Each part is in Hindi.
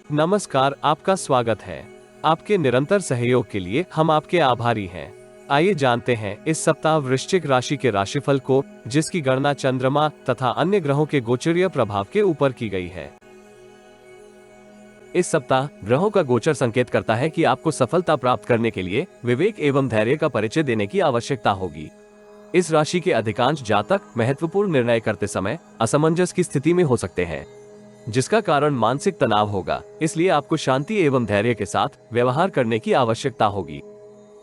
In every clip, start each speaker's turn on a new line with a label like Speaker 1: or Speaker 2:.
Speaker 1: नमस्कार, आपका स्वागत है। आपके निरंतर सहयोग के लिए हम आपके आभारी हैं। आइए जानते हैं इस सप्ताह वृश्चिक राशि के राशिफल को, जिसकी गणना चंद्रमा तथा अन्य ग्रहों के गोचरीय प्रभाव के ऊपर की गई है। इस सप्ताह ग्रहों का गोचर संकेत करता है कि आपको सफलता प्राप्त करने के लिए विवेक एवं धैर्य का परिचय देने की आवश्यकता होगी। इस राशि के अधिकांश जातक महत्वपूर्ण निर्णय करते समय असमंजस की स्थिति में हो सकते हैं, जिसका कारण मानसिक तनाव होगा। इसलिए आपको शांति एवं धैर्य के साथ व्यवहार करने की आवश्यकता होगी।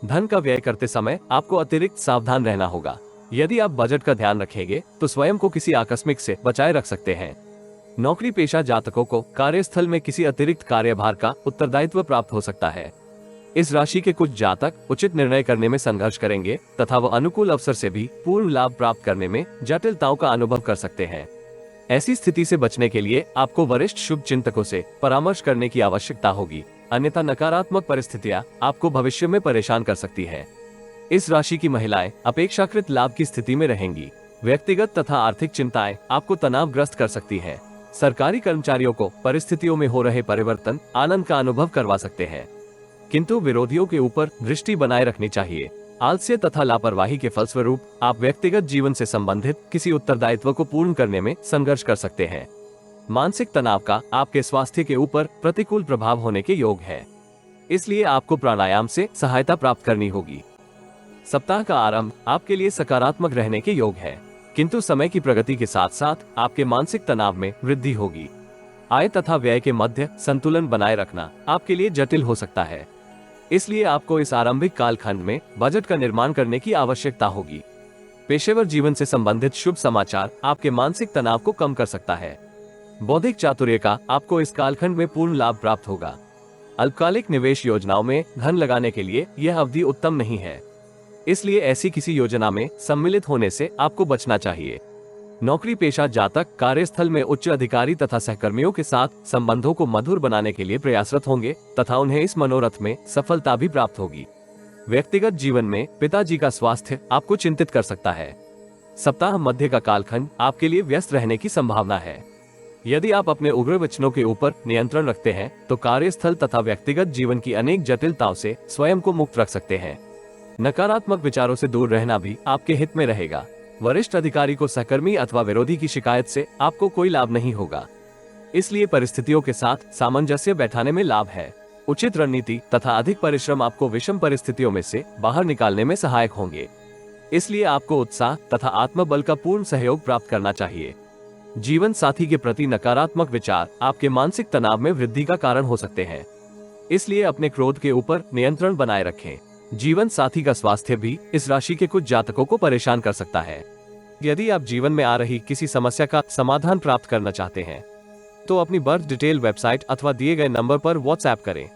Speaker 1: धन का व्यय करते समय आपको अतिरिक्त सावधान रहना होगा। यदि आप बजट का ध्यान रखेंगे तो स्वयं को किसी आकस्मिक से बचाए रख सकते हैं। नौकरी पेशा जातकों को कार्यस्थल में किसी अतिरिक्त कार्यभार का उत्तरदायित्व प्राप्त हो सकता है। इस राशि के कुछ जातक उचित निर्णय करने में संघर्ष करेंगे तथा वह अनुकूल अवसर से भी पूर्ण लाभ प्राप्त करने में जटिलताओं का अनुभव कर सकते हैं। ऐसी स्थिति से बचने के लिए आपको वरिष्ठ शुभ चिंतकों से परामर्श करने की आवश्यकता होगी, अन्यथा नकारात्मक परिस्थितियां आपको भविष्य में परेशान कर सकती है। इस राशि की महिलाएं अपेक्षाकृत लाभ की स्थिति में रहेंगी। व्यक्तिगत तथा आर्थिक चिंताएं आपको तनावग्रस्त कर सकती है। सरकारी कर्मचारियों को परिस्थितियों में हो रहे परिवर्तन आनंद का अनुभव करवा सकते हैं, किंतु विरोधियों के ऊपर दृष्टि बनाए रखनी चाहिए। आलस्य तथा लापरवाही के फलस्वरूप आप व्यक्तिगत जीवन से संबंधित किसी उत्तरदायित्व को पूर्ण करने में संघर्ष कर सकते हैं। मानसिक तनाव का आपके स्वास्थ्य के ऊपर प्रतिकूल प्रभाव होने के योग है, इसलिए आपको प्राणायाम से सहायता प्राप्त करनी होगी। सप्ताह का आरंभ आपके लिए सकारात्मक रहने के योग है, किंतु समय की प्रगति के साथ साथ आपके मानसिक तनाव में वृद्धि होगी। आय तथा व्यय के मध्य संतुलन बनाए रखना आपके लिए जटिल हो सकता है, इसलिए आपको इस आरंभिक कालखंड में बजट का निर्माण करने की आवश्यकता होगी। पेशेवर जीवन से संबंधित शुभ समाचार आपके मानसिक तनाव को कम कर सकता है। बौद्धिक चातुर्य का आपको इस कालखंड में पूर्ण लाभ प्राप्त होगा। अल्पकालिक निवेश योजनाओं में धन लगाने के लिए यह अवधि उत्तम नहीं है, इसलिए ऐसी किसी योजना में सम्मिलित होने से आपको बचना चाहिए। नौकरी पेशा जातक कार्यस्थल में उच्च अधिकारी तथा सहकर्मियों के साथ संबंधों को मधुर बनाने के लिए प्रयासरत होंगे तथा उन्हें इस मनोरथ में सफलता भी प्राप्त होगी। व्यक्तिगत जीवन में पिताजी का स्वास्थ्य आपको चिंतित कर सकता है। सप्ताह मध्य का कालखंड आपके लिए व्यस्त रहने की संभावना है। यदि आप अपने उग्र वचनों के ऊपर नियंत्रण रखते हैं तो कार्यस्थल तथा व्यक्तिगत जीवन की अनेक जटिलताओं से स्वयं को मुक्त रख सकते हैं। नकारात्मक विचारों से दूर रहना भी आपके हित में रहेगा। वरिष्ठ अधिकारी को सहकर्मी अथवा विरोधी की शिकायत से आपको कोई लाभ नहीं होगा, इसलिए परिस्थितियों के साथ सामंजस्य बैठाने में लाभ है। उचित रणनीति तथा अधिक परिश्रम आपको विषम परिस्थितियों में से बाहर निकालने में सहायक होंगे, इसलिए आपको उत्साह तथा आत्मबल का पूर्ण सहयोग प्राप्त करना चाहिए। जीवन साथी के प्रति नकारात्मक विचार आपके मानसिक तनाव में वृद्धि का कारण हो सकते हैं, इसलिए अपने क्रोध के ऊपर नियंत्रण बनाए रखें। जीवन साथी का स्वास्थ्य भी इस राशि के कुछ जातकों को परेशान कर सकता है। यदि आप जीवन में आ रही किसी समस्या का समाधान प्राप्त करना चाहते हैं तो अपनी बर्थ डिटेल वेबसाइट अथवा दिए गए नंबर पर व्हाट्सएप करें।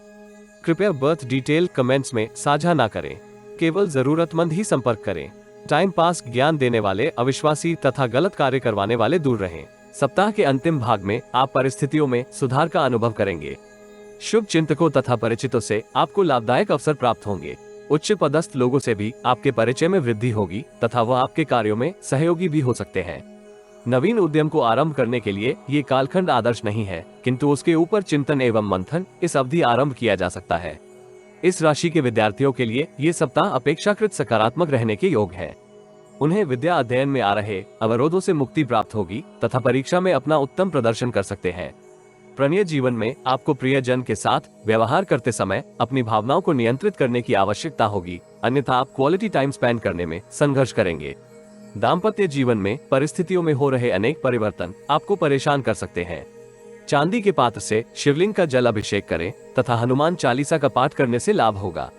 Speaker 1: कृपया बर्थ डिटेल कमेंट्स में साझा ना करें, केवल जरूरतमंद ही संपर्क करें। टाइम पास ज्ञान देने वाले, अविश्वासी तथा गलत कार्य करवाने वाले दूर रहें। सप्ताह के अंतिम भाग में आप परिस्थितियों में सुधार का अनुभव करेंगे। शुभ चिंतकों तथा परिचितों से आपको लाभदायक अवसर प्राप्त होंगे। उच्च पदस्थ लोगों से भी आपके परिचय में वृद्धि होगी तथा वह आपके कार्यों में सहयोगी भी हो सकते हैं। नवीन उद्यम को आरंभ करने के लिए ये कालखंड आदर्श नहीं है, किंतु उसके ऊपर चिंतन एवं मंथन इस अवधि आरंभ किया जा सकता है। इस राशि के विद्यार्थियों के लिए ये सप्ताह अपेक्षाकृत सकारात्मक रहने के योग है। उन्हें विद्या अध्ययन में आ रहे अवरोधों से मुक्ति प्राप्त होगी तथा परीक्षा में अपना उत्तम प्रदर्शन कर सकते हैं। प्रणय जीवन में आपको प्रियजन के साथ व्यवहार करते समय अपनी भावनाओं को नियंत्रित करने की आवश्यकता होगी, अन्यथा आप क्वालिटी टाइम स्पेंड करने में संघर्ष करेंगे। दाम्पत्य जीवन में परिस्थितियों में हो रहे अनेक परिवर्तन आपको परेशान कर सकते हैं। चांदी के पात्र से शिवलिंग का जल अभिषेक करें तथा हनुमान चालीसा का पाठ करने से लाभ होगा।